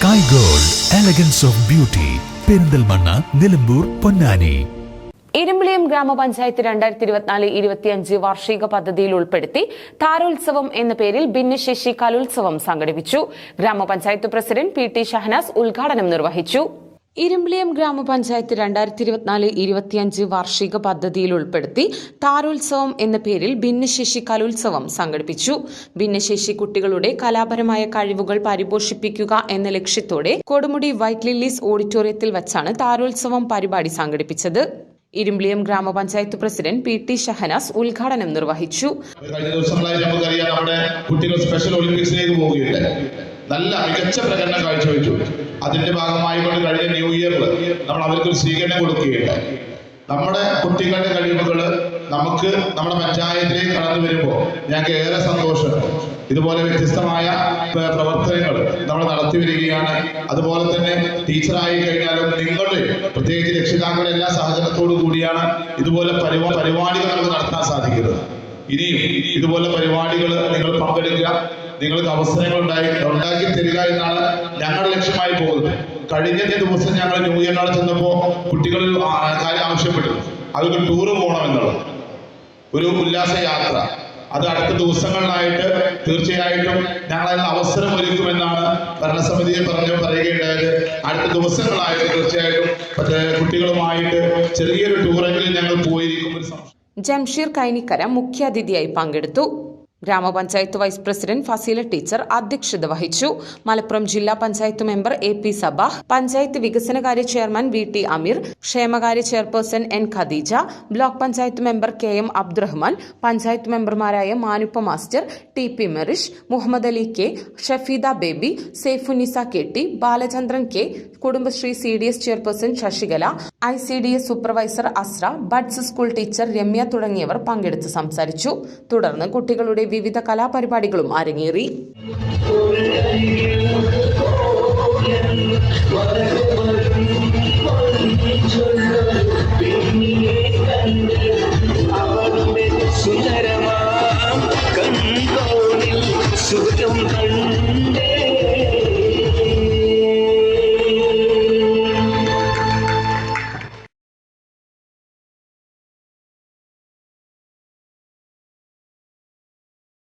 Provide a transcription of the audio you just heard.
Sky Gold, elegance of beauty. Perinthalmanna, Nilambur, Ponnani. Irimbiliyam ഗ്രാമപഞ്ചായത്ത് 2024-25 വാർഷിക പദ്ധതിയിൽ ഉൾപ്പെടുത്തി താരോത്സവം എന്ന പേരിൽ ഭിന്നശേഷി കലോത്സവം സംഘടിപ്പിച്ചു. ഗ്രാമപഞ്ചായത്ത് പ്രസിഡന്റ് പി.ടി. ഷഹനാസ് ഉദ്ഘാടനം നിർവഹിച്ചു. ഇരുമ്പിളിയം ഗ്രാമപഞ്ചായത്ത് 2024-25 വാർഷിക പദ്ധതിയിൽ ഉൾപ്പെടുത്തി താരോത്സവം എന്ന പേരിൽ ഭിന്നശേഷി കലോത്സവം സംഘടിപ്പിച്ചു. ഭിന്നശേഷി കുട്ടികളുടെ കലാപരമായ കഴിവുകൾ പരിപോഷിപ്പിക്കുക എന്ന ലക്ഷ്യത്തോടെ കൊടുമുടി വൈറ്റ് ലില്ലീസ് ഓഡിറ്റോറിയത്തിൽ വച്ചാണ് താരോത്സവം പരിപാടി സംഘടിപ്പിച്ചത്. ഇരുമ്പിളിയം ഗ്രാമപഞ്ചായത്ത് പ്രസിഡന്റ് പി.ടി. ഷഹനാസ് ഉദ്ഘാടനം നിർവഹിച്ചു. കഴിഞ്ഞ ദിവസങ്ങളായി നമുക്കറിയാം, നമ്മുടെ കുട്ടികൾ സ്പെഷ്യൽ ഒളിമ്പിക്സിലേക്ക് പോവുകയുണ്ട്. നല്ല മികച്ച പ്രകടനം കാഴ്ചവെച്ചു. അതിന്റെ ഭാഗമായിക്കൊണ്ട് കഴിഞ്ഞ ന്യൂ ഇയറിൽ നമ്മൾ അവർക്കൊരു സ്വീകരണം കൊടുക്കുകയുണ്ടായി. നമ്മുടെ കുട്ടികളുടെ കഴിവുകൾ നമുക്ക് നമ്മുടെ പഞ്ചായത്തിലേക്ക് കടന്നു വരുമ്പോൾ ഞങ്ങൾക്ക് ഏറെ സന്തോഷം. ഇതുപോലെ വ്യത്യസ്തമായ പ്രവർത്തനങ്ങൾ നമ്മൾ നടത്തി വരികയാണ്. അതുപോലെ തന്നെ ടീച്ചറായി കഴിഞ്ഞാലും നിങ്ങളുടെ പ്രത്യേകിച്ച് രക്ഷിതാക്കളുടെ എല്ലാ സഹകരണത്തോടു കൂടിയാണ് ഇതുപോലെ പരിപാടികൾ നമുക്ക് നടത്താൻ സാധിക്കുന്നത്. ഇനിയും ഇതുപോലെ പരിപാടികൾ നിങ്ങൾ പങ്കെടുക്കുക, നിങ്ങൾക്ക് അവസരങ്ങൾ ഉണ്ടാക്കി തരിക എന്നാണ് ഞങ്ങളുടെ ലക്ഷ്യമായി പോകുന്നത്. കഴിഞ്ഞ ദിവസം ഞങ്ങൾ ന്യൂ ഇയറിനോട് ചെന്നപ്പോൾ കുട്ടികൾ കാര്യം ആവശ്യപ്പെട്ടു, അവർക്ക് ടൂറ് പോകണമെന്നുള്ളത്, ഒരു ഉല്ലാസ യാത്ര. അത് അടുത്ത ദിവസങ്ങളിലായിട്ട് തീർച്ചയായിട്ടും ഞങ്ങൾ അതിന് അവസരം ഒരുക്കുമെന്നാണ് ഭരണസമിതിയെ പറയുകയുണ്ടായത്. അടുത്ത ദിവസങ്ങളായിട്ട് തീർച്ചയായിട്ടും കുട്ടികളുമായിട്ട് ചെറിയൊരു ടൂറെങ്കിലും ഞങ്ങൾ പോയിരിക്കും. ജംഷീർ കൈനിക്കര മുഖ്യാതിഥിയായി പങ്കെടുത്തു. ഗ്രാമപഞ്ചായത്ത് വൈസ് പ്രസിഡന്റ് ഫസീല ടീച്ചർ അധ്യക്ഷത വഹിച്ചു. മലപ്പുറം ജില്ലാ panchayat member A.P. Sabah, panchayat വികസനകാര്യ ചെയർമാൻ V.T. അമീർ, ക്ഷേമകാര്യ chairperson N. Khadeeja, block panchayat member K.M. Abdurahman, panchayat മെമ്പർമാരായ Manuppa master, T.P. Merish, Muhammad Ali K, Shafeeda Baby, Saifunnisa KT, Balachandran K, Kudumbashree CDS chairperson Sasikala, ICDS supervisor Asra, buds school teacher Ramya തുടങ്ങിയവർ പങ്കെടുത്ത് സംസാരിച്ചു. തുടർന്ന് കുട്ടികളുടെ വിവിധ കലാപരിപാടികളും അരങ്ങേറി.